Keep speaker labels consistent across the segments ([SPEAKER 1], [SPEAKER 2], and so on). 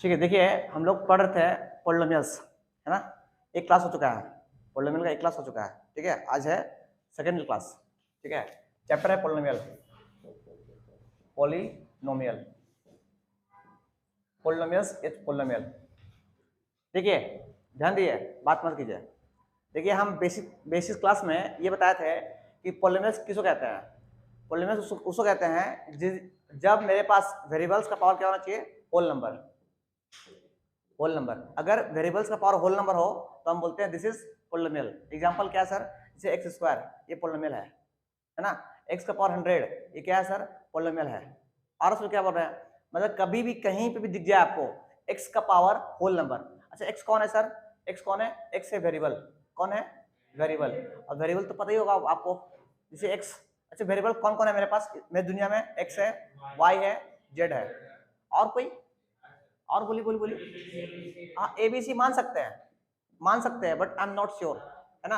[SPEAKER 1] ठीक है, देखिए हम लोग पढ़ रहे थे पोलिनोमियल्स, है ना। एक क्लास हो चुका है, पोलिनोमियल का एक क्लास हो चुका है। ठीक है, आज है सेकेंड क्लास। ठीक है, चैप्टर है polynomial, polynomial, polynomials is polynomial. देखिए ध्यान दिए, बात मत कीजिए। देखिए हम बेसिक क्लास में ये बताए थे कि पोलिनोमियल्स किसको कहते हैं। पोलिनोमियल्स उसको कहते हैं जब मेरे पास वेरिएबल्स का पावर क्या होना चाहिए, होल नंबर। होल नंबर, अगर वेरिएबल्स का पावर होल नंबर हो तो हम बोलते हैं दिस इज पोलिनोमियल। एग्जांपल क्या है सर, जैसे एक्स स्क्वायर, ये पोलिनोमियल है ना। एक्स का पावर 100, ये क्या है सर, पोलिनोमियल है। और उसमें क्या बोल रहे हैं, मतलब कभी भी कहीं पे भी दिख जाए आपको एक्स का पावर होल नंबर। अच्छा एक्स कौन है सर, एक्स कौन है, एक्स है वेरिएबल। कौन है, वेरिएबल। और वेरिएबल तो पता ही होगा आपको, जैसे एक्स। अच्छा वेरिएबल कौन कौन है मेरे पास, मेरी दुनिया में एक्स है, वाई है, जेड है, और कोई, और बोली बोली बोली। हाँ एबीसी मान सकते हैं, मान सकते हैं, but I am not sure, है ना।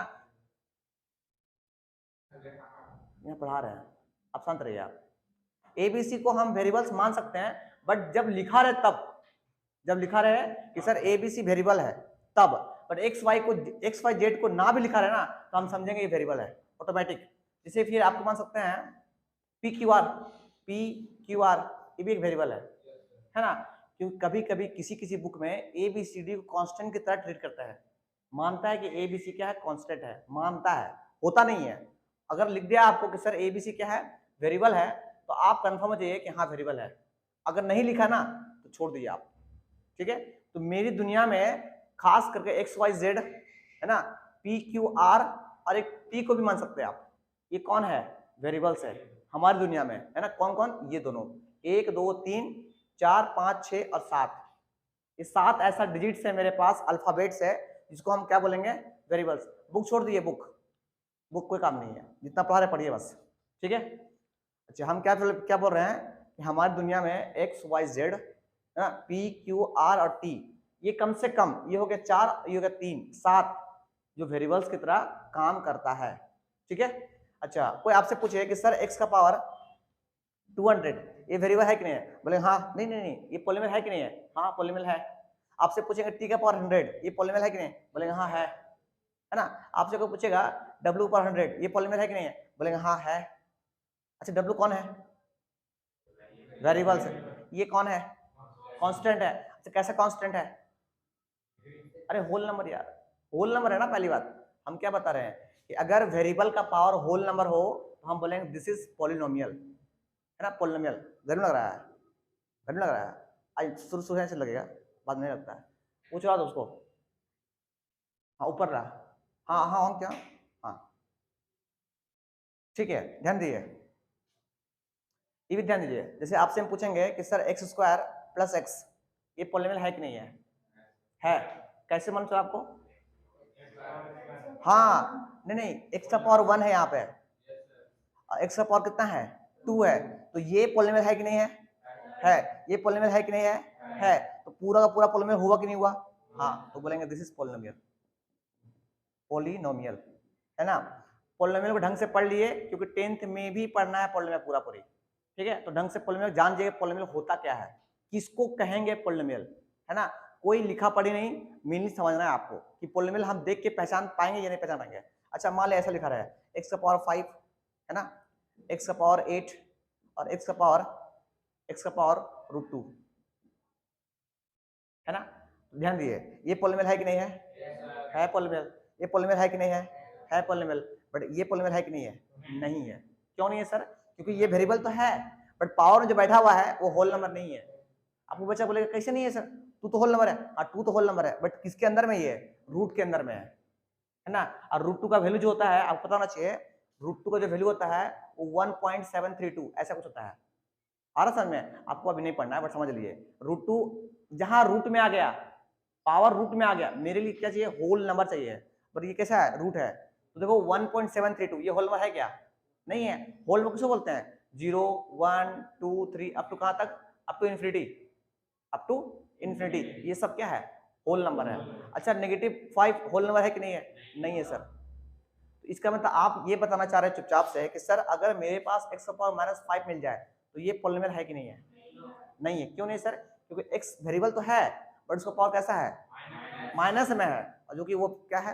[SPEAKER 1] यहाँ पढ़ा रहे हैं, आप शांत रहिए। आप एबीसी को हम वेरिएबल्स मान सकते हैं, बट जब लिखा रहे तब, जब लिखा रहे कि सर एबीसी वेरिएबल है तब। बट एक्स वाई को, एक्स वाई जेड को ना भी लिखा रहे ना तो हम समझेंगे ये वेरिएबल है ऑटोमेटिक। जैसे फिर आपको मान सकते हैं P Q R, P Q R ये भी एक वेरिएबल है ना। क्योंकि कभी कभी किसी किसी बुक में ए बी सी डी को कांस्टेंट की तरह ट्रीट करता है, मानता है कि ए बी सी क्या है, कांस्टेंट है, मानता है, होता नहीं है। अगर लिख दिया आपको कि सर ए बी सी क्या है, वेरिएबल है, तो आप कंफर्म हो जाइए कि हाँ वेरिएबल है। अगर नहीं लिखा ना तो छोड़ दीजिए आप। ठीक है, तो मेरी दुनिया में खास करके एक्स वाई जेड है ना, पी क्यू आर, और एक टी को भी मान सकते हैं आप। ये कौन है, वेरिएबल्स है हमारी दुनिया में, है ना। कौन कौन, ये दोनों, 1 2 3 4 5 6 और 7। ये 7 ऐसा डिजिट्स है मेरे पास, अल्फाबेट्स है, जिसको हम क्या बोलेंगे, वेरिएबल्स। बुक छोड़ दिए, बुक बुक कोई काम नहीं है, जितना पढ़ा रहे पढ़िए बस। ठीक है। अच्छा हम क्या क्या बोल रहे हैं कि हमारी दुनिया में एक्स वाई जेड, है ना, पी क्यू आर और टी, ये कम से कम, ये हो गया 4, ये हो गया 3, 7 जो वेरिएबल्स की तरह काम करता है। ठीक है। अच्छा कोई आपसे पूछे कि सर एक्स का पावर 200 ये वेरिएबल है कि नहीं है, बोले हाँ, नहीं नहीं नहीं ये पोलिनोमियल है कि नहीं है, हाँ पोलिनोमियल है। आपसे पूछेंगे टी का पावर 100 ये पोलिनोमियल है कि नहीं, बोलेंगे हाँ है ना। आपसे कोई पूछेगा डब्ल्यू पावर 100 ये पोलिनोमियल है कि नहीं है, बोलेंगे हाँ है। अच्छा डब्ल्यू कौन है, वेरिएबल्स है। ये कौन है, कांस्टेंट है। अच्छा कैसा कांस्टेंट है, अरे होल नंबर यार, होल नंबर है ना। पहली बात हम क्या बता रहे हैं कि अगर वेरिएबल का पावर होल नंबर हो तो हम बोलेंगे दिस इज पॉलिनोमियल, है ना। पॉलिनोमियल गर्म लग रहा है, गर्म लग रहा है, आज शुरू शुरू से लगेगा, बाद में नहीं लगता है। पूछ रहा था उसको, हाँ ऊपर रहा, हाँ हाँ हम क्या, हाँ ठीक है। ध्यान दीजिए, ये भी ध्यान दीजिए। जैसे आपसे हम पूछेंगे कि sir x square plus x ये पॉलिनोमियल है कि नहीं है कैसे मान चलो आपको, हाँ नहीं नहीं एक्स का पावर 1 है यहाँ पे, एक्स का पावर कितना है, 2 है, तो ये पॉलिनोमियल है कि नहीं है, ये पॉलिनोमियल है कि नहीं है, तो पूरा का पूरा पॉलिनोमियल हुआ कि नहीं हुआ, हाँ, तो बोलेंगे दिस इज पॉलिनोमियल, पॉलिनोमियल, है ना। पॉलिनोमियल को ढंग से पढ़ लिए, क्योंकि 10th में भी पढ़ना है पॉलिनोमियल पूरा पूरी। ठीक है, तो ढंग से पॉलिनोमियल जान जाइए, पॉलिनोमियल होता क्या है, किसको कहेंगे पॉलिनोमियल, है ना। कोई लिखा पढ़ी नहीं, मीनिंग समझना है आपको कि पॉलिनोमियल हम देख के पहचान पाएंगे या नहीं पहचान पाएंगे। अच्छा मान लिया ऐसा लिखा रहा है एक्स का पावर 5, है ना, एक्स का पावर 8 और एक्स का पावर √2, है ना। ध्यान दिए, ये पॉलिनोमियल है कि नहीं है पॉलिनोमियल। ये पॉलिनोमियल है कि नहीं है पॉलिनोमियल। बट ये पॉलिनोमियल है कि नहीं है, नहीं है। क्यों नहीं है सर, क्योंकि ये वेरिएबल तो है, बट पावर में जो बैठा हुआ है वो होल नंबर नहीं है। आपको बच्चा बोलेगा कैसे नहीं है सर, टू तो होल नंबर है, हाँ टू तो होल नंबर है, बट किसके अंदर में ये, रूट के अंदर में है ना। और √2 का वैल्यू जो होता है आपको पता होना चाहिए, √2 का जो वैल्यू होता है वो 1.732 ऐसा कुछ होता है। आ रहा समझ में, आपको अभी नहीं पढ़ना है बट समझ लिए। √2 जहां रूट में आ गया, पावर रूट में आ गया, मेरे लिए क्या चाहिए, होल नंबर चाहिए, पर ये कैसा है, रूट है, तो देखो 1.732 ये होल नंबर है क्या, नहीं है। होल नंबर किसको बोलते हैं, 0 1 2 3 अप टू कहां तक, up to infinity, up to infinity, ये सब क्या है, होल नंबर है। अच्छा -5 होल नंबर है कि नहीं है, नहीं है सर। तो इसका मतलब आप ये बताना चाह रहे हैं चुपचाप से कि सर अगर मेरे पास x⁻⁻5 मिल जाए तो ये पॉलिनोमियल है कि नहीं है, नहीं है। क्यों नहीं सर, क्योंकि x वेरिएबल तो है बट उसका पावर कैसा है, माइनस में है, और जो कि वो क्या है,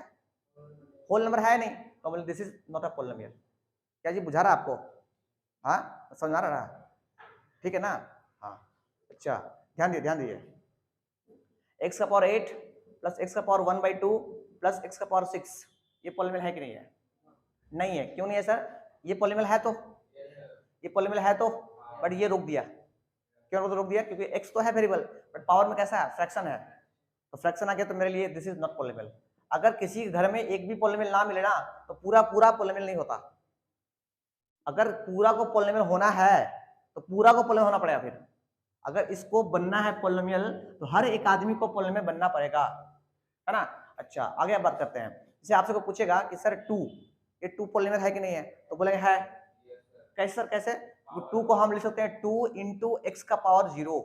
[SPEAKER 1] होल नंबर है नहीं, तो बोले this is not a polynomial. क्या जी बुझा रहा आपको? हाँ समझ आ रहा है, ठीक है ना? हाँ अच्छा ध्यान दिए x का पावर 8 प्लस x का पावर 1/2 प्लस x का पावर 6 ये पॉलिनोमियल है कि नहीं है? नहीं है। क्यों नहीं है सर? ये पॉलिनोमियल है तो, ये पॉलिनोमियल है तो, बट ये रोक दिया। क्यों रोक दिया? क्योंकि x तो है वेरिएबल बट पावर में कैसा है, फ्रैक्शन है, तो फ्रैक्शन आ गया तो मेरे लिए दिस इज नॉट पॉलिनोमियल। अगर किसी घर में एक भी पॉलिनोमियल ना मिले ना तो पूरा पॉलिनोमियल नहीं होता। अगर पूरा को पॉलिनोमियल होना है तो पूरा को पॉलिनोमियल होना पड़ेगा। फिर अगर इसको बनना है पॉलिनोमियल तो हर एक आदमी को पॉलिनोमियल बनना पड़ेगा, है ना? अच्छा आगे आप बात करते हैं। जैसे आपसे को पूछेगा कि सर 2 ये 2 पॉलिनोमियल है कि नहीं है, तो बोलेंगे है। कैसे सर कैसे? 2 को हम लिख सकते हैं 2 इंटू एक्स का पावर 0,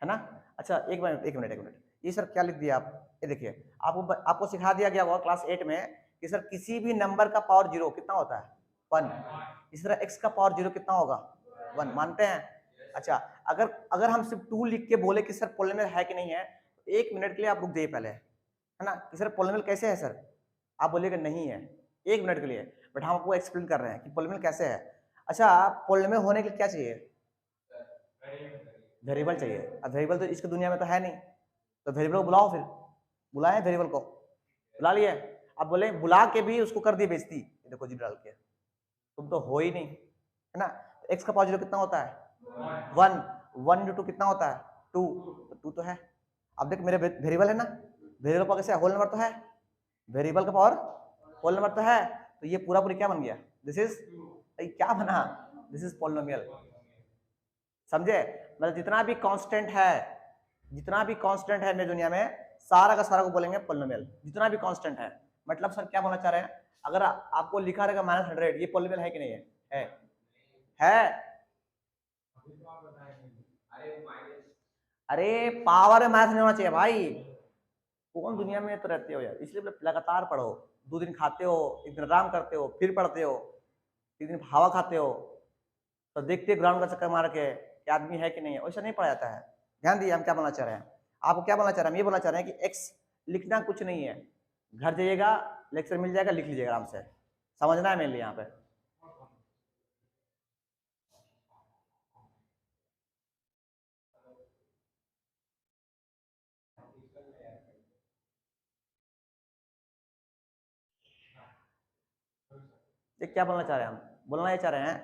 [SPEAKER 1] है ना? अच्छा एक मिनट, ये सर क्या लिख दिया आप? ये देखिए आपको सिखा दिया गया हुआ क्लास 8 में कि सर किसी भी नंबर का पावर 0 कितना होता है, 1। इस तरह x का पावर 0 कितना होगा, 1। मानते हैं? अच्छा अगर हम सिर्फ 2 लिख के बोले कि सर पॉलिनोमियल है कि नहीं है, तो 1 मिनट के लिए आप रुक जाइए पहले, है ना? कि सर पॉलिनोमियल कैसे है सर, आप बोलिएगा नहीं है 1 मिनट के लिए, बट हम आपको एक्सप्लेन कर रहे हैं कि पॉलिनोमियल कैसे है। अच्छा पॉलिनोमियल होने के लिए क्या चाहिए, वेरिएबल चाहिए। अब वेरिएबल तो इसकी दुनिया में तो है नहीं, तो वेरिएबल को बुलाओ, फिर बुलाए वेरिएबल को, बुला लिए। अब बोले बुला के भी उसको कर दी बेइज्जती, देखो जी डाल के, तुम तो हो ही नहीं, है ना? एक्स का पावर 0 कितना होता है, 1। 1 इंटू 2 कितना होता है, 2। तो 2 तो है। अब देख मेरे वेरिएबल है ना, वेरिएबल का कैसे होल नंबर तो है, वेरिएबल का पावर होल नंबर तो है, तो ये पूरा क्या बन गया, दिस इज क्या बना, दिस इज पॉलिनोमियल। समझे? मतलब जितना भी कांस्टेंट है मेरी दुनिया में, सारा का सारा को बोलेंगे पॉलिनोमियल, जितना भी कांस्टेंट है। मतलब सर क्या बोलना चाह रहे हैं, अगर आपको लिखा रहेगा -100, ये पॉलिनोमियल है कि नहीं है? अरे पावर में माइनस नहीं होना चाहिए भाई, कौन दुनिया में तो रहते हो यार, इसलिए लगातार पढ़ो। 2 दिन खाते हो, 1 दिन आराम करते हो, फिर पढ़ते हो, 1 दिन हवा खाते हो, तो देखते ग्राउंड का चक्कर मार के कि आदमी है कि नहीं है, वैसा नहीं पढ़ा जाता है। ध्यान दिए हम क्या बोलना चाह रहे हैं, आपको क्या बोलना चाह रहे हैं, हम ये बोलना चाह रहे हैं कि एक्स लिखना कुछ नहीं है, घर जाइएगा लेक्चर मिल जाएगा, लिख लीजिएगा आराम से, समझना है मेरे लिए यहाँ पे। ये क्या बोलना चाह रहे हैं हम, बोलना ये चाह रहे हैं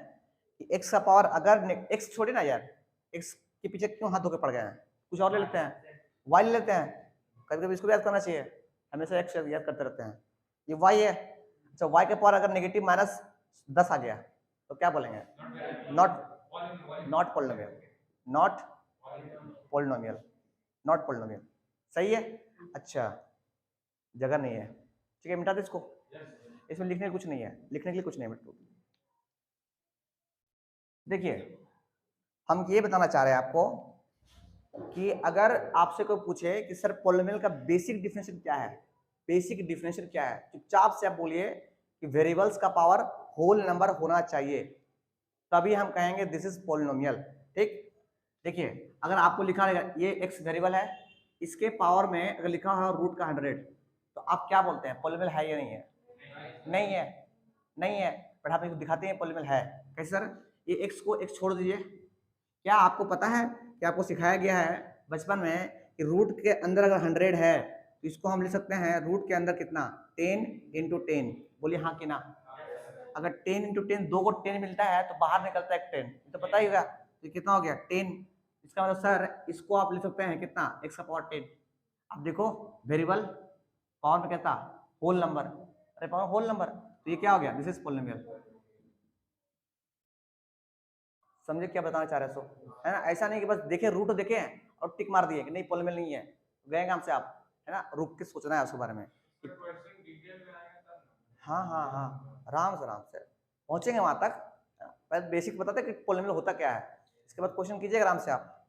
[SPEAKER 1] कि एक्स का पावर, अगर एक्स छोड़े ना यार, एक्स के पीछे क्यों हाथ धोके पड़ गए हैं, कुछ और ले लेते हैं, वाई ले लेते हैं, कभी कभी इसको भी याद करना चाहिए, हमेशा एक्स याद करते रहते हैं, ये वाई है। अच्छा वाई के पावर अगर नेगेटिव -10 आ गया तो क्या बोलेंगे, नॉट पॉलिनोमियल, नॉट पॉलिनोमियल, सही है? अच्छा जगह नहीं है, ठीक है मिटा दे इसको, इसमें लिखने कुछ नहीं है, लिखने के लिए कुछ नहीं है। देखिए हम ये बताना चाह रहे हैं आपको कि अगर आपसे कोई पूछे कि सर पॉलिनोमियल का बेसिक डिफिनेशन क्या है, बेसिक डिफिनेशन क्या है, चुपचाप से आप बोलिए कि वेरिएबल्स का पावर होल नंबर होना चाहिए, तभी हम कहेंगे दिस इज पॉलिनोमियल। ठीक, देखिए अगर आपको लिखा रहेगा ये एक्स वेरिएबल है, इसके पावर में अगर लिखा हुआ रूट का 100, तो आप क्या बोलते हैं, पॉलिनोमियल है या नहीं है? नहीं है, बट आप दिखाते हैं पॉलिनोमियल है। कैसे सर? ये एक्स को एक्स छोड़ दीजिए, क्या आपको पता है कि आपको सिखाया गया है बचपन में कि रूट के अंदर अगर 100 है तो इसको हम लिख सकते हैं रूट के अंदर कितना, 10 इंटू 10, बोलिए हाँ कि ना? अगर 10 इंटू 10 दो को 10 मिलता है तो बाहर निकलता है 10, तो पता ही होगा, तो कितना हो गया 10। इसका मतलब सर इसको आप लिख सकते हैं कितना, एक्स का पावर 10। अब देखो वेरिएबल पावर में कहता होल नंबर, अरे पावर होल नंबर, तो ये क्या हो गया, दिस इज पॉलिनोमियल। समझे क्या बताना चाह रहे हैं? सो है ना, ऐसा नहीं कि बस देखे रूट देखे और टिक मार दिए कि नहीं पॉलिनोमियल नहीं है, गए काम से आप, है ना, रुक के सोचना है उसके बारे में। हाँ आराम से पहुंचेंगे वहां तक, पहले बेसिक बताते कि पॉलिनोमियल होता क्या है, इसके बाद क्वेश्चन कीजिएगा आराम से आप।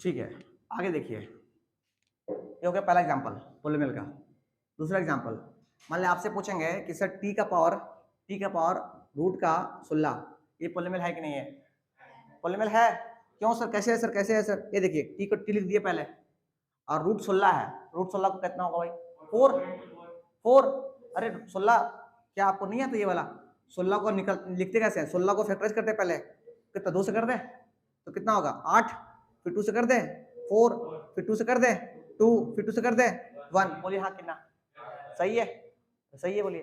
[SPEAKER 1] ठीक है आगे देखिए, ये हो गया पहला एग्जांपल पॉलिनोमियल का। दूसरा एग्जांपल, मान लिया आपसे पूछेंगे कि सर टी का पावर रूट का 16 ये पॉलिनोमियल है कि नहीं है? पॉलिनोमियल है। क्यों सर, कैसे है सर, कैसे है सर? ये देखिए टी को टी लिख दिया पहले, और रूट 16 है, रूट 16 को कितना होगा भाई? 4। अरे 16 क्या आपको नहीं आता ये वाला? 16 को निकल लिखते कैसे हैं? 16 को फैक्टराइज करते पहले, कितना 2 से कर दे तो कितना होगा 8, फिर 2 से कर दे 4, फिर 2 से कर दे 2, फिर 2 से कर दे 1। बोलिए हाँ कितना सही है? सही है बोलिए,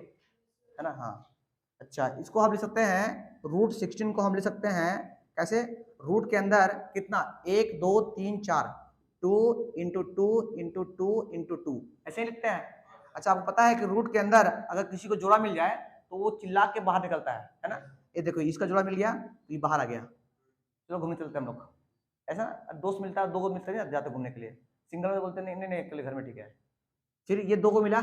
[SPEAKER 1] है ना? हाँ। अच्छा, इसको हम लिख सकते हैं रूट 16 को हम लिख सकते हैं कैसे? रूट के अंदर कितना 1 2 3 4, 2 इंटू 2 इंटू 2 इंटू 2, ऐसे ही लिखते हैं। अच्छा, आपको पता है कि रूट के अंदर अगर किसी को जोड़ा मिल जाए तो वो चिल्ला के बाहर निकलता है ना? ये देखो इसका जोड़ा मिल गया तो ये बाहर आ गया, चलो घूमने चलते हैं हम लोग। ऐसा दोस्त मिलता है, 2 को मिलता है जाते घूमने के लिए, सिंगल में बोलते नहीं नहीं नहीं अकेले घर में ठीक है। फिर ये 2 को मिला,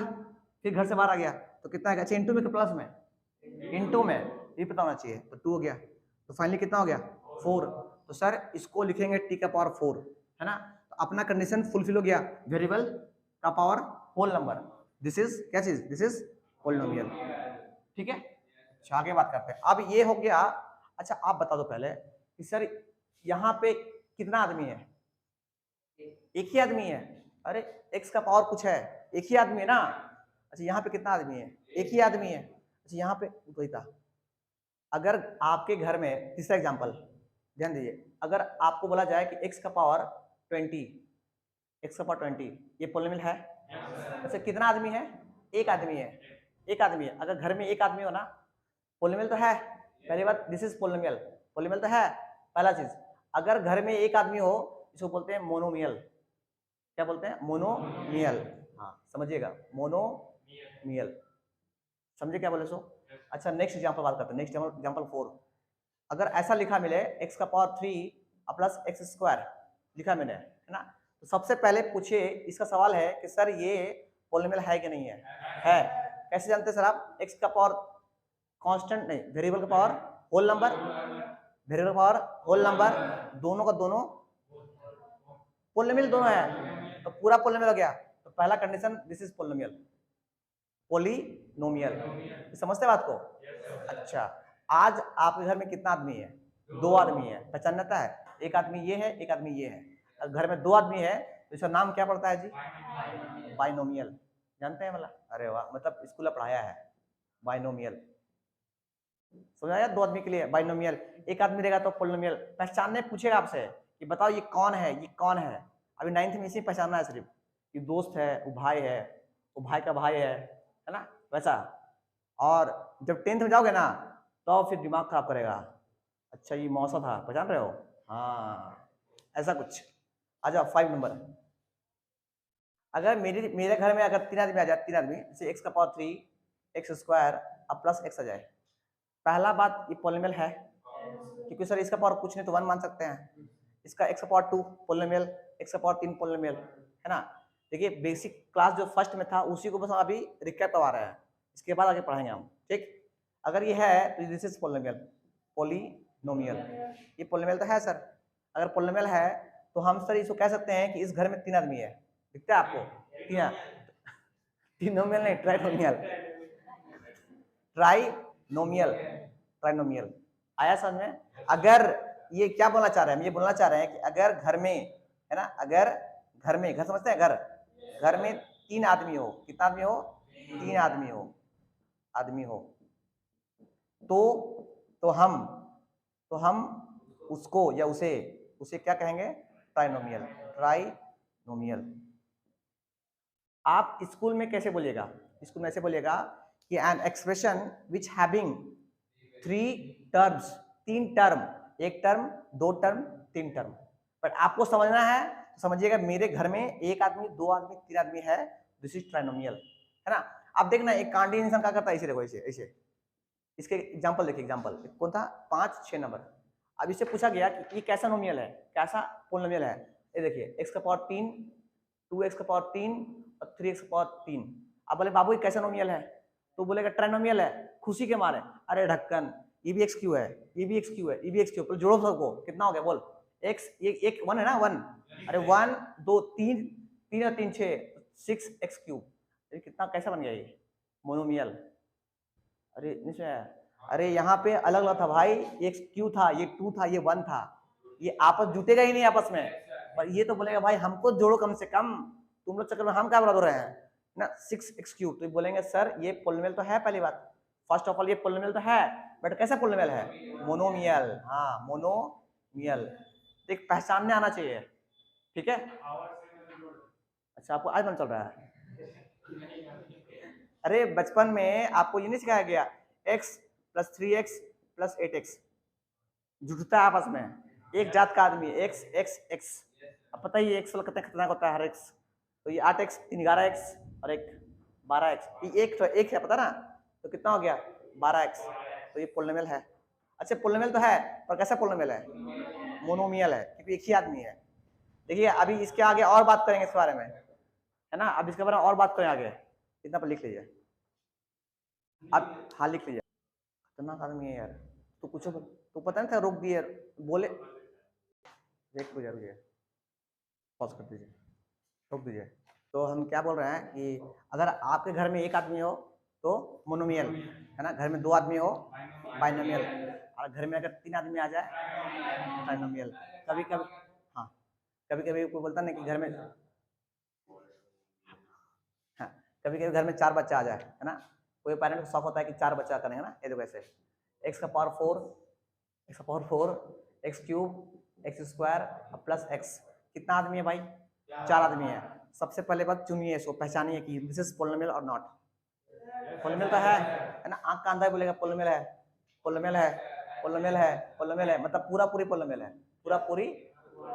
[SPEAKER 1] फिर घर से बाहर आ गया तो कितना आ गया? अच्छा इंटू में प्लस में, इंटू में ये पता होना चाहिए, तो 2 हो गया, तो फाइनली कितना हो गया 4। तो सर इसको लिखेंगे टी का पावर 4, है ना? तो अपना कंडीशन फुलफिल हो गया, वेरिएबल का power whole number, this is क्या चीज? दिस इज पॉलिनोमियल, ठीक है? अच्छा आगे बात करते हैं, अब ये हो गया। अच्छा आप बता दो पहले कि सर यहाँ पे कितना आदमी है? एक ही आदमी है। अरे x का पावर कुछ है, एक ही आदमी है ना? अच्छा यहाँ पे कितना आदमी है? एक ही आदमी है। अच्छा यहाँ पे वही था, अगर आपके घर में, तीसरा एग्जांपल ध्यान दीजिए, अगर आपको बोला जाए कि x का पावर 20, x का पावर 20, ये पॉलिनोमियल है? अच्छा कितना आदमी है? एक आदमी है, एक आदमी है। अगर घर में एक आदमी हो ना, पॉलिनोमियल तो है, पहली बात दिस इज पॉलिनोमियल, पॉलिनोमियल तो है पहला चीज। अगर घर में एक आदमी हो इसको बोलते हैं मोनोमियल। क्या बोलते हैं? मोनोमियल। हाँ समझिएगा, मोनोमियल, समझे क्या बोले सो? अच्छा नेक्स्ट एग्जांपल बात करते हैं, नेक्स्ट एग्जांपल 4। अगर ऐसा लिखा मिले x का पावर 3 प्लस एक्स स्क्वायर लिखा मिले, है ना? तो सबसे पहले पूछिए, इसका सवाल है कि सर ये पॉलिनोमियल है कि नहीं है? है। कैसे जानते हैं सर आप? x का पावर कांस्टेंट नहीं, वेरिएबल का पावर होल नंबर, वेरिएबल का पावर होल नंबर, दोनों का दोनों पॉलिनोमियल दोनों है, तो पूरा पॉलिनोमियल हो गया। तो पहला condition this is polynomial, polynomial, समझते बात को? अच्छा आज आपके घर में कितना आदमी है? 2 आदमी है, पहचान आता है? एक आदमी ये है, एक आदमी ये है। अगर घर में 2 आदमी है तो इसका नाम क्या पड़ता है जी? बाइनोमियल, जानते हैं मतलब? अरे वाह, मतलब स्कूल में पढ़ाया है बाइनोमियल, समझाया? 2 आदमी के लिए बाइनोमियल, एक आदमी रहेगा तो पॉलिनोमियल। पहचानने पूछेगा आपसे कि बताओ ये कौन है, ये कौन है? अभी 9th में इसे पहचानना है सिर्फ, कि दोस्त है, वो भाई है, वो भाई का भाई है ना? वैसा। और जब 10th में जाओगे ना तो फिर दिमाग खराब करेगा, अच्छा ये मौसा था, पहचान रहे हो? हाँ ऐसा कुछ। आ जाओ 5 नंबर। अगर मेरे घर में अगर 3 आदमी आ जाए, 3 आदमी, जैसे x का पावर 3 एक्स स्क्वायर अब प्लस x आ जाए, पहला बात ये पॉलिनोमियल है, क्योंकि सर इसका पावर कुछ नहीं तो 1 मान सकते हैं। इसका x का पावर 2 पॉलिनोमियल, x का पावर 3 पॉलिनोमियल, है ना? देखिए बेसिक क्लास जो फर्स्ट में था उसी को बस अभी रिकैप करवा रहे हैं, इसके बाद आगे पढ़ाएंगे हम, ठीक? अगर ये है तो दिस इज पॉलिनोमियल, पॉलिनोमियल, ये पॉलिनोमियल तो है सर। अगर पॉलिनोमियल है तो हम सर इसको कह सकते हैं कि इस घर में 3 आदमी है, दिखता है आपको? 3 नहीं, ट्राइनोमियल, ट्राइनोमियल, ट्राइनोमियल आया समझ में? अगर ये क्या बोलना चाह रहे हैं? हम ये बोलना चाह रहे हैं कि अगर घर में, है ना, अगर घर में, घर समझते हैं, घर में 3 आदमी हो, कितना आदमी हो? 3 आदमी हो, आदमी हो, तो हम उसको या उसे क्या कहेंगे? Trinomial, trinomial. आप स्कूल में कैसे बोलिएगा? स्कूल में ऐसे बोलिएगा कि an expression which having 3 terms, 3 term, 1 term, 2 term, 3 term. But आपको समझना है तो समझिएगा, मेरे घर में 1 आदमी, 2 आदमी, 3 आदमी है, दिस इज ट्राइनोमियल, है ना? आप देखना एक कांडी इंसान क्या करता है, ऐसे देखो, ऐसे ऐसे। इसके एग्जांपल देखिए, एग्जांपल कौन था? 5 6 नंबर। अब इससे पूछा गया कि ये कैसा नोमियल है, कैसा पॉलिनोमियल है? ये देखिए x का पावर 3, 2x का पावर 3 और 3x का पावर 3। अब बोले बाबू ये कैसा नोमियल है? तो बोलेगा ट्राइनोमियल है, खुशी के मारे। अरे ढक्कन, ये भी x क्यू है, ये भी x क्यू है, ये भी x क्यू, तो जोड़ो सबको, कितना हो गया बोल? x, ये एक 1 है ना, 1, अरे 1 2 3, 3 और 3 6, 6x क्यूब, कितना कैसा बन गया ये? मोनोमियल। अरे निश्चय, अरे यहाँ पे अलग अलग था भाई, एक क्यू था, ये 2 था, ये 1 था, ये आपस जुटेगा ही नहीं आपस में, पर ये तो बोलेगा भाई हमको जोड़ो कम से कम, तुम लोग चक्कर में हम क्या बराबर हो रहे हैं ना 6x³ तो बोलेंगे सर ये पोलिनोमियल तो है, पहली बात फर्स्ट ऑफ ऑल ये पोलिनोमियल तो है, बट कैसा पोलिनोमियल है, मोनोमियल। हाँ मोनोमियल, एक पहचानने आना चाहिए, ठीक है। अच्छा आपको आज मन चल रहा है, अरे बचपन में आपको ये नहीं सिखाया गया x + 3x + 8x जुटता है आपस में, एक जात का आदमी x x x, अब पता ही x वाला कितना खतरनाक होता है हर x, तो ये 8x 3 11x और एक 12x, ये एक है पता ना, तो कितना हो गया 12x, तो ये पोलिनोमियल है। अच्छा पोलिनोमियल तो है पर कैसा पोलिनोमियल है, मोनोमियल है, क्योंकि एक ही आदमी है। देखिए अभी इसके आगे और बात करेंगे इस बारे में, है ना, अब इसके बारे में और बात करें आगे, इतना पर लिख लीजिए अब, हाँ लिख लीजिए। खतरनाक आदमी है यार, तो कुछ तो पता नहीं था, रोक दिए बोले, एक रुपये पॉज कर दीजिए, रोक दीजिए। तो हम क्या बोल रहे हैं कि अगर आपके घर में एक आदमी हो तो मोनोमियल, है ना, घर में 2 आदमी हो बाइनोमियल, और घर में अगर 3 आदमी आ जाए ट्राइनोमियल। कभी कभी हाँ, कभी कभी कोई बोलता नहीं कि घर में, हाँ कभी कभी घर में 4 बच्चा आ जाए, है ना, कोई पेरेंट को शौक होता है कि 4 बच्चा करेंगे ना, ये देखो ऐसे x⁴ x³ x² plus x, कितना आदमी है भाई, 4 आदमी है। सबसे पहले बात चुनिए इसको, पहचानिए कि दिस इज पोलिनोमियल और नॉट, पोलिनोमियल तो है ना, आंख का अंधा बोलेगा पोलिनोमियल है, पोलिनोमियल है, पोलिनोमियल है, पोलिनोमियल है, मतलब पूरा पूरी पोलिनोमियल है, पूरा पूरी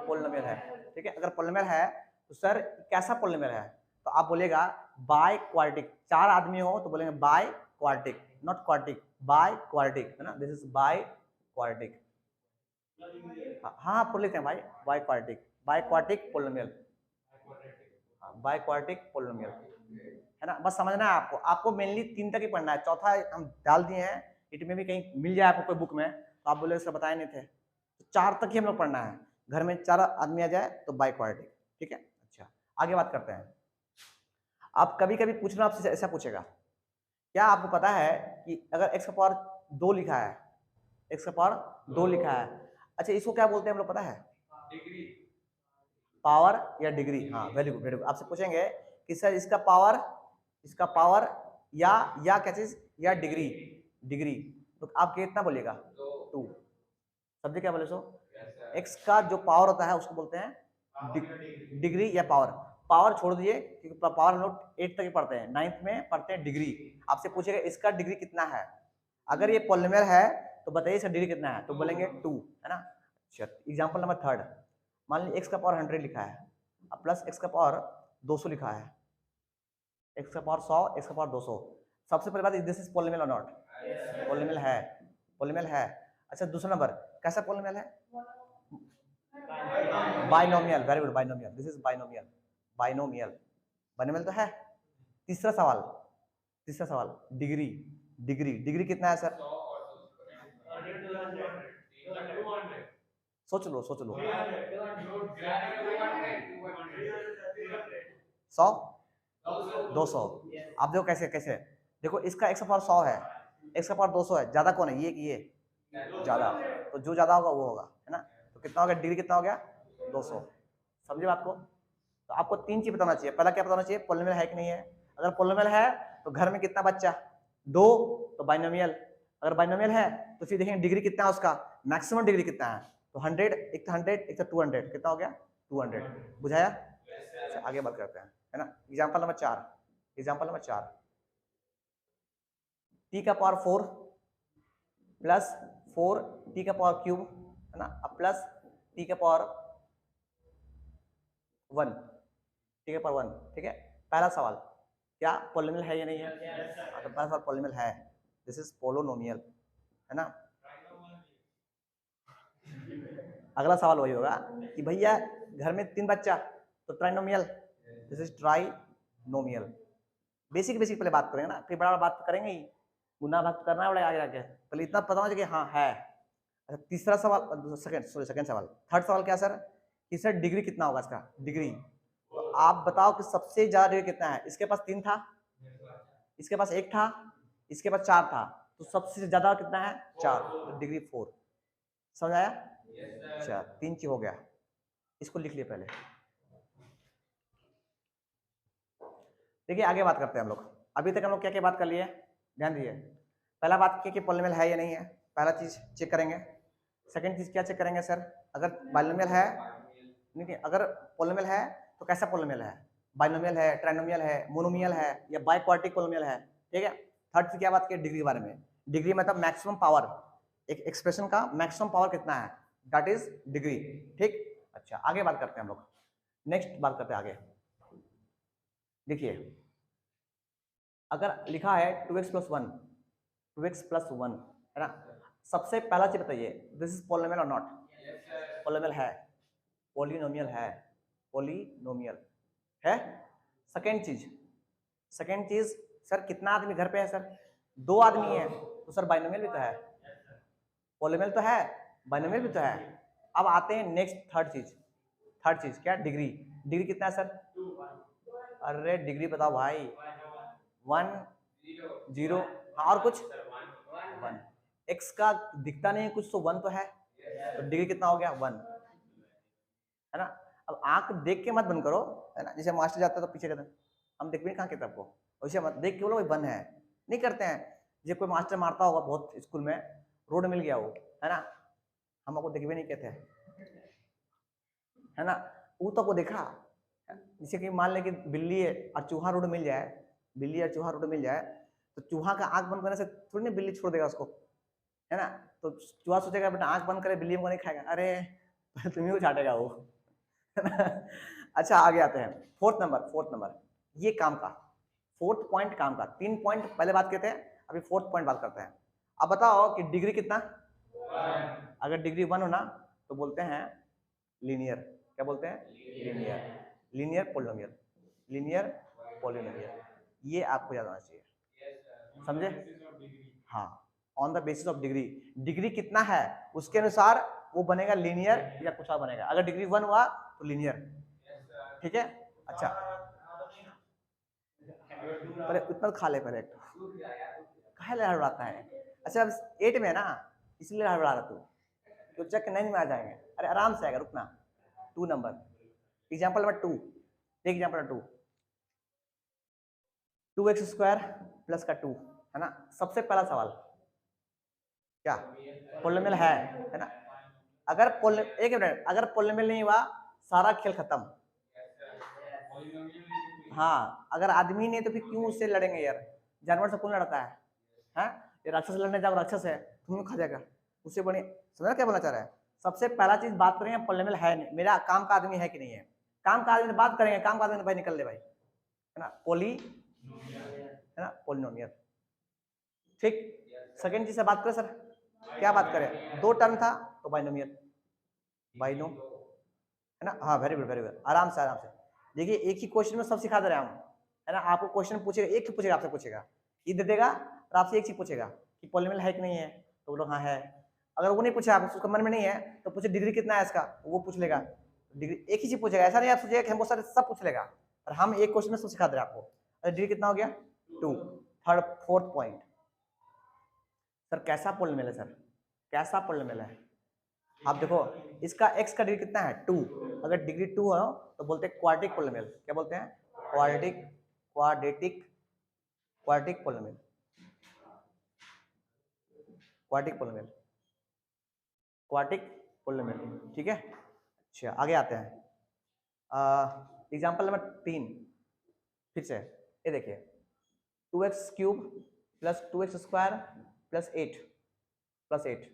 [SPEAKER 1] पोलिनोमियल है, ठीक है। अगर पोलिनोमियल है तो सर कैसा पोलिनोमियल है, तो आप बोलेगा बाय क्वाड्रेटिक, 4 आदमी हो तो बोलेंगे by quadratic, not quadratic, by quadratic, है ना, दिस इज बाय क्वाड्रेटिक। हाँ आप लिखते हैं भाई by quadratic, by quadratic polynomial, by quadratic polynomial, है ना। बस समझना है आपको, आपको मेनली 3 तक ही पढ़ना है, चौथा हम डाल दिए हैं, इट में भी कहीं मिल जाए आपको कोई बुक में, तो आप बोले उससे बताए नहीं थे, तो 4 तक ही हम लोग पढ़ना है, घर में 4 आदमी आ जाए तो बाय क्वाड्रेटिक, ठीक है। अच्छा आगे बात करते हैं। आप कभी कभी पूछना आपसे ऐसा पूछेगा, क्या आपको पता है कि अगर x⁴ 2 लिखा है, x⁴ 2 लिखा है, अच्छा इसको क्या बोलते हैं हम लोग पता है, डिग्री, पावर या डिग्री, हाँ वेरी गुड वेरी गुड। आपसे पूछेंगे कि सर इसका पावर या क्या चीज, या डिग्री, डिग्री, तो आप कितना बोलिएगा 2, समझे क्या बोले सो, x का जो पावर होता है उसको बोलते हैं डिग्री या पावर। पावर छोड़ दिए क्योंकि पावर हम लोग 8 तक ही पढ़ते हैं, 9th में पढ़ते हैं डिग्री। आपसे पूछेगा इसका डिग्री कितना है, अगर ये पोलिनोमियल है तो बताइए इसका डिग्री कितना है, तो बोलेंगे 2, है ना। अच्छा एग्जांपल नंबर 3, मान लीजिए x⁴ 100 लिखा है, अब प्लस x⁴ 200 लिखा है, x⁴ 100 x⁴ 200, सबसे पहले बात दिस इज पोलिनोमियल और नॉट, पोलिनोमियल है, पोलिनोमियल है। अच्छा दूसरा नंबर कैसा पोलिनोमियल है, binomial, very good binomial, this is binomial, binomial, binomial तो है। तीसरा सवाल डिग्री, डिग्री कितना है सर, सोच लो 100 200, आप देखो कैसे देखो, इसका x⁴ 100 है, x⁴ 200 है, ज्यादा कौन है, ये कि ये ज्यादा, तो जो ज्यादा होगा वो होगा, है ना, तो कितना हो गया डिग्री, कितना हो गया 200, समझे बात को। तो आपको 3 चीज बताना चाहिए, पहला क्या बताना चाहिए, पोलिनोमियल है कि नहीं है, अगर पोलिनोमियल है तो घर में कितना बच्चा 2, तो बाइनोमियल, अगर बाइनोमियल है तो फिर देखेंगे डिग्री कितना है उसका, मैक्सिमम डिग्री कितना है, तो 100, एक तो 100 एक तो 200, कितना हो गया 200, बुझाया। अच्छा आगे बात करते हैं, है ना। Example number 4 t⁴ plus 4t⁴, है ना, अब प्लस t⁴1, ठीक है। पहला सवाल क्या पोलिनोमियल है या नहीं है, तो पहला सवाल पोलिनोमियल है, दिस इज पोलिनोमियल, है ना। अगला सवाल वही होगा कि भैया घर में 3 बच्चा, तो trinomial, this is trinomial. Basic पहले बात करेंगे ना, फिर बड़ा बात करेंगे ही, गुना भाग करना पड़ेगा आगे जाके, पहले इतना पता होना चाहिए कि हाँ है। अच्छा तीसरा सवाल, सेकंड सवाल, थर्ड सवाल क्या सर, कि सर डिग्री कितना होगा इसका, डिग्री, तो आप बताओ कि सबसे ज्यादा डिग्री कितना है, इसके पास 3 था, इसके पास 1 था, इसके पास 4 था, तो सबसे ज्यादा कितना है 4, तो डिग्री 4, समझ आया। अच्छा 3 चीज हो गया, इसको लिख लिए पहले। देखिए आगे बात करते हैं हम लोग। अभी तक हम लोग क्या क्या बात कर लिए, ध्यान दीजिए। पहला बात की कि पॉलिनोमियल है या नहीं है, पहला चीज चेक करेंगे। सेकंड चीज क्या चेक करेंगे सर, अगर बाइनोमियल है, नहीं अगर पॉलिनोमियल है तो कैसा पॉलिनोमियल है, बाइनोमियल है, ट्राइनोमियल है, मोनोमियल है या बाइक्वार्टिक पॉलिनोमियल है, ठीक है। थर्ड चीज क्या बात की, डिग्री के बारे में। डिग्री मतलब मैक्सिमम पावर, एक एक्सप्रेशन का मैक्सिमम पावर कितना है, दैट इज डिग्री, ठीक। अच्छा आगे बात करते हैं हम लोग, नेक्स्ट बात करते हैं आगे। देखिए अगर लिखा है 2x + 1, 2x + 1 है ना, सबसे पहला चीज बताइए दिस इज पॉलिनोमियल और नॉट, पॉलिनोमियल है, पॉलिनोमियल है, पॉलिनोमियल है। सेकंड चीज सर कितना आदमी घर पे है सर, 2 आदमी है, तो सर बाइनोमियल भी तो है, पॉलिनोमियल तो है, बाइनोमियल भी तो है। अब आते हैं नेक्स्ट थर्ड चीज क्या, डिग्री। डिग्री कितना है सर, अरे डिग्री बताओ भाई, 1 0, हाँ और कुछ 1, एक्स का दिखता नहीं है कुछ तो 1 तो है, तो डिग्री कितना हो गया 1, है ना। अब आंख देख के मत बंद करो, है ना, जैसे मास्टर जाता है तो पीछे कहते हैं हम देख भी नहीं कहाँ किताब को, वैसे मत देख के बोलो भाई 1 है, नहीं करते हैं। ये कोई मास्टर मारता होगा बहुत स्कूल में, रोड मिल गया वो, है ना, हम आपको देख भी नहीं कहते हैं, है ना, वो तो को देखा। जैसे कि मान ले कि बिल्ली और चूहा रोड मिल जाए, बिल्ली और चूहा रोड मिल जाए, तो चूहा का आंख बंद करने से थोड़ी ना बिल्ली छोड़ देगा उसको, है ना। तो चूहा सोचेगा बेटा आंख बंद करे बिल्ली को नहीं खाएगा, अरे तुम्हें को छाटेगा वो, है ना। अच्छा आगे आते हैं, फोर्थ नंबर ये काम का, फोर्थ पॉइंट काम का, 3 पॉइंट पहले बात करते हैं, अभी फोर्थ पॉइंट बात करते हैं। अब बताओ कि डिग्री कितना, अगर डिग्री 1 होना तो बोलते हैं लीनियर, क्या बोलते हैं, लीनियर पॉलिनोमियल, लीनियर पॉलिनोमियल, ये आपको याद आना चाहिए, समझे। हाँ, on the basis of degree, degree कितना है उसके अनुसार वो बनेगा लीनियर या कुछ और बनेगा। अगर डिग्री 1 हुआ तो लीनियर, ठीक है। अच्छा अरे उतना खा ले पहले, काहे ले हड़बड़ाता है। अच्छा अब 8 में है ना, इसलिए हड़बड़ा रहा तू, तो चेक 9 में आ जाएंगे, अरे आराम से आएगा, रुकना। 2 number, example number 2, example 2, 2x² plus का 2, है ना। सबसे पहला सवाल क्या, पॉलिनोमियल है ना। अगर एक मिनट, अगर पॉलिनोमियल नहीं हुआ सारा खेल खत्म। हाँ अगर आदमी नहीं तो फिर क्यों उससे लड़ेंगे यार, जानवर से कौन लड़ता है, हैं? ये राक्षस लड़ने जाओ, राक्षस है तुम्हें खा जाएगा, उससे बड़ी, समझ क्या बोलना चाह रहा है। सबसे पहला चीज बात करेंगे पॉलिनोमियल है नहीं, मेरा काम का आदमी है कि नहीं है, काम का आदमी बात करेंगे, काम का आदमी भाई निकल ले भाई, है ना, है ना, पॉलिनोमियल, ठीक। सेकंड चीज से बात करें सर, क्या बात करें, 2 टर्म था तो बाइनोमियल, बाइनो, है ना। हाँ वेरी गुड, आराम से देखिए एक ही क्वेश्चन में सब सिखा दे रहे हैं हम, है ना। आपको क्वेश्चन पूछेगा, एक ही पूछेगा, आपसे पूछेगा, ये दे देगा और आपसे एक चीज पूछेगा कि पॉलिनोमियल है कि नहीं है, तो बोलो हाँ है। अगर वो नहीं पूछा, आप उसका मन में नहीं है तो पूछे डिग्री कितना है इसका, वो पूछ लेगा, डिग्री एक ही चीज पूछेगा, ऐसा नहीं आप सोचिएगा कि हमको सर सब पूछ लेगा, और हम एक क्वेश्चन में सब सिखा दे रहे हैं आपको। अरे डिग्री कितना हो गया 2। फोर्थ पॉइंट सर कैसा पॉलिनोमियल है, सर कैसा पॉलिनोमियल है, आप देखो इसका x का डिग्री कितना है 2, अगर डिग्री 2 हो तो बोलते हैं क्वाड्रेटिक पॉलिनोमियल, क्या बोलते हैं, क्वाड्रेटिक पॉलिनोमियल, क्वाड्रेटिक पॉलिनोमियल, ठीक है। अच्छा आगे आते हैं, एग्जांपल नंबर 3, फिर से ये देखिए 2x³ प्लस 2x² प्लस 8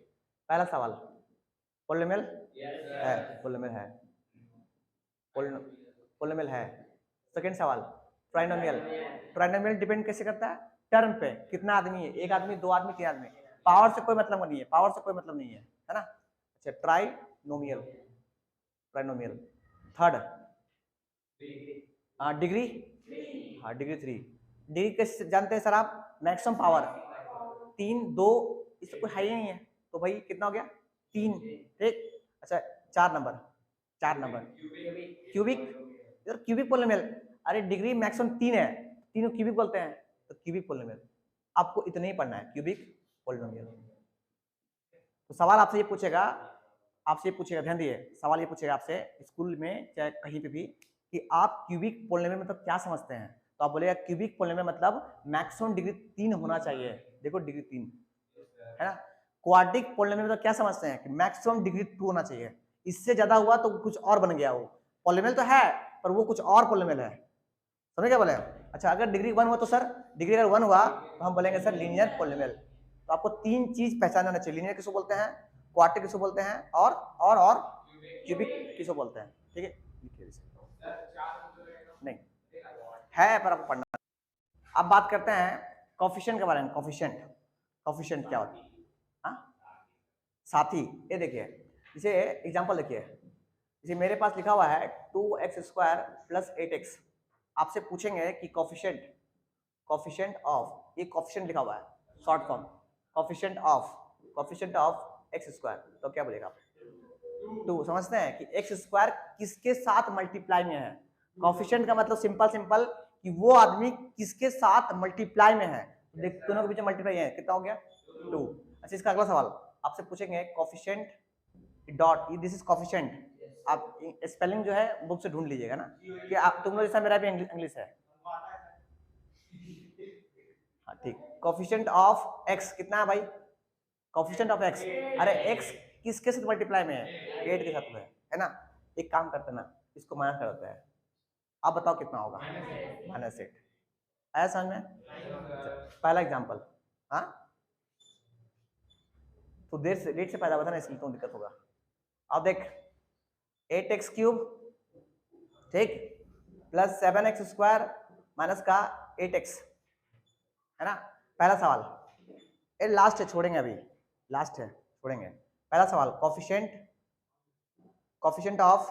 [SPEAKER 1] पहला सवाल पॉलिनोमियल है, पॉलिनोमियल है। सेकंड सवाल ट्राइनोमियल डिपेंड कैसे करता है, टर्म पे, कितना आदमी है, 1 आदमी 2 आदमी 3 आदमी, पावर से कोई मतलब नहीं है, है ना। अच्छा ट्राइनोमियल, थर्ड डिग्री, हाँ डिग्री 3, डिग्री कैसे जानते हैं सर आप, मैक्सिमम पावर 3 2, इससे कोई हाई नहीं है, तो भाई कितना हो गया 3, ठीक। अच्छा 4 नंबर क्यूबिक, यार क्यूबिक पॉलिनोमियल, अरे डिग्री मैक्सिमम 3 है, तीनों क्यूबिक बोलते हैं, तो क्यूबिक पॉलिनोमियल, आपको इतना ही पढ़ना है, क्यूबिक पॉलिनोमियल। तो सवाल आपसे ये पूछेगा आपसे पूछेगा, ध्यान दिए, सवाल ये पूछेगा आपसे स्कूल में चाहे कहीं पे भी कि आप क्यूबिक पॉलिनोमियल मतलब क्या समझते हैं, तो आप बोलेगा क्यूबिक पॉलिनोमियल मतलब मैक्सिमम डिग्री 3 होना चाहिए। देखो डिग्री 3 है ना। क्वाड्रिक पॉलिनोमियल मतलब क्या समझते हैं कि मैक्सिमम डिग्री 2 होना चाहिए, इससे ज्यादा हुआ तो कुछ और बन गया, वो पॉलिनोमियल तो है पर वो कुछ और पॉलिनोमियल है। समझ क्या बोले। अच्छा अगर डिग्री 1 हुआ तो सर, डिग्री अगर 1 हुआ तो हम बोलेंगे सर लीनियर पॉलिनोमियल। तो आपको 3 चीज पहचानना चाहिए, लीनियर किसको बोलते हैं, क्वाड्रिक किसको बोलते हैं, और क्यूबिक किसको बोलते हैं। ठीक है, लिखिए इसे। नहीं है पर आपको पढ़ना। अब बात करते हैं कोफिशिएंट के बारे में। कोफिशिएंट, कोफिशिएंट क्या होता है? हाँ साथी, ये देखिए, इसे एग्जांपल देखिए, जैसे मेरे पास लिखा हुआ है 2x² प्लस 8x। आपसे पूछेंगे कि कोफिशिएंट, कोफिशिएंट ऑफ, ये कोफिशिएंट लिखा हुआ है short form, coefficient of x², तो क्या बोलेगा आप? 2। समझते हैं कि x² किसके साथ मल्टीप्लाई में है। कोफिशिएंट का मतलब सिंपल कि वो आदमी किसके साथ मल्टीप्लाई में है। देख दोनों के बीच में मल्टीप्लाई है, कितना हो गया 2। अच्छा इसका अगला सवाल आपसे पूछेंगे coefficient dot, this is coefficient. आप स्पेलिंग जो है बुक से ढूंढ लीजिएगा ना, कि आप तुम लोग जैसा मेरा भी इंग्लिश है। हाँ ठीक, कोफिशिएंट ऑफ x कितना है भाई, कोफिशिएंट ऑफ x, अरे x किसके साथ मल्टीप्लाई में है, 8 के साथ में है ना। एक काम करते हैं ना, इसको माइनस कर देते हैं, आप बताओ कितना होगा, -8। आया समझ में? पहला एग्जांपल, हाँ तो डेट से पहला बता ना, इसमें तो दिक्कत होगा। अब देख 8x³ ठीक प्लस 7x² माइनस का 8x है ना। पहला सवाल, ये लास्ट है, छोड़ेंगे अभी, लास्ट है छोड़ेंगे। पहला सवाल कोफिशिएंट, कोफिशिएंट ऑफ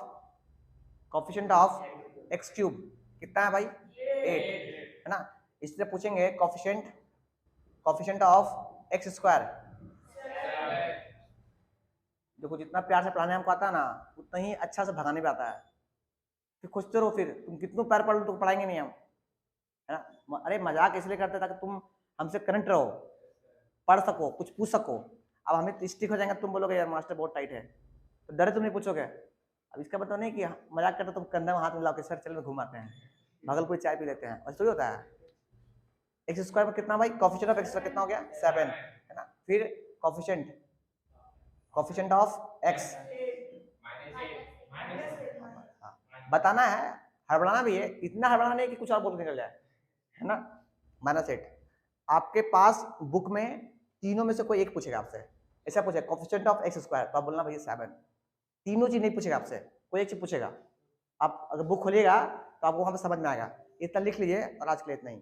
[SPEAKER 1] x³ कितना है भाई 8 है ना। इससे पूछेंगे कोफिशिएंट ऑफ x²। देखो जितना प्यार से पढ़ाने हमको आता है ना, उतना ही अच्छा से भगाने भी आता है। फिर खोजते रहो, फिर तुम कितनों प्यार पढ़ लो तो पढ़ाएंगे नहीं हम, है ना। अरे मजाक इसलिए करते ताकि तुम हमसे करंट रहो, पढ़ सको, कुछ पूछ सको। अब हमें स्टिक हो जाएंगे, तुम बोलोगे यार मास्टर बहुत टाइट है, तो डरे तुम नहीं पूछोगे। अब इसका मतलब नहीं कि मजाक करते तुम कंधे में हाथ मिलाओ के सर चलो घुमाते हैं, भागलपुर चाय पी लेते हैं, ऐसा थोड़ी होता है। x² में कितना भाई, कोफिशिएंट ऑफ x कितना हो गया 7 है ना। फिर कोफिशिएंट ऑफ x बताना है, हड़बड़ाना भी है, इतना हड़बड़ाना नहीं कि कुछ और बोल निकल जाए, है ना। -8 आपके पास बुक में तीनों में से कोई एक पूछेगा आपसे, ऐसा पूछे कोफिशिएंट ऑफ x², तो आप बोलना भैया 7। तीनों चीज नहीं पूछेगा आपसे, कोई एक चीज पूछेगा। आप अगर बुक खोलिएगा तो आपको वहां पे समझ में आएगा। इतना लिख लीजिए और आज के लिए इतना ही।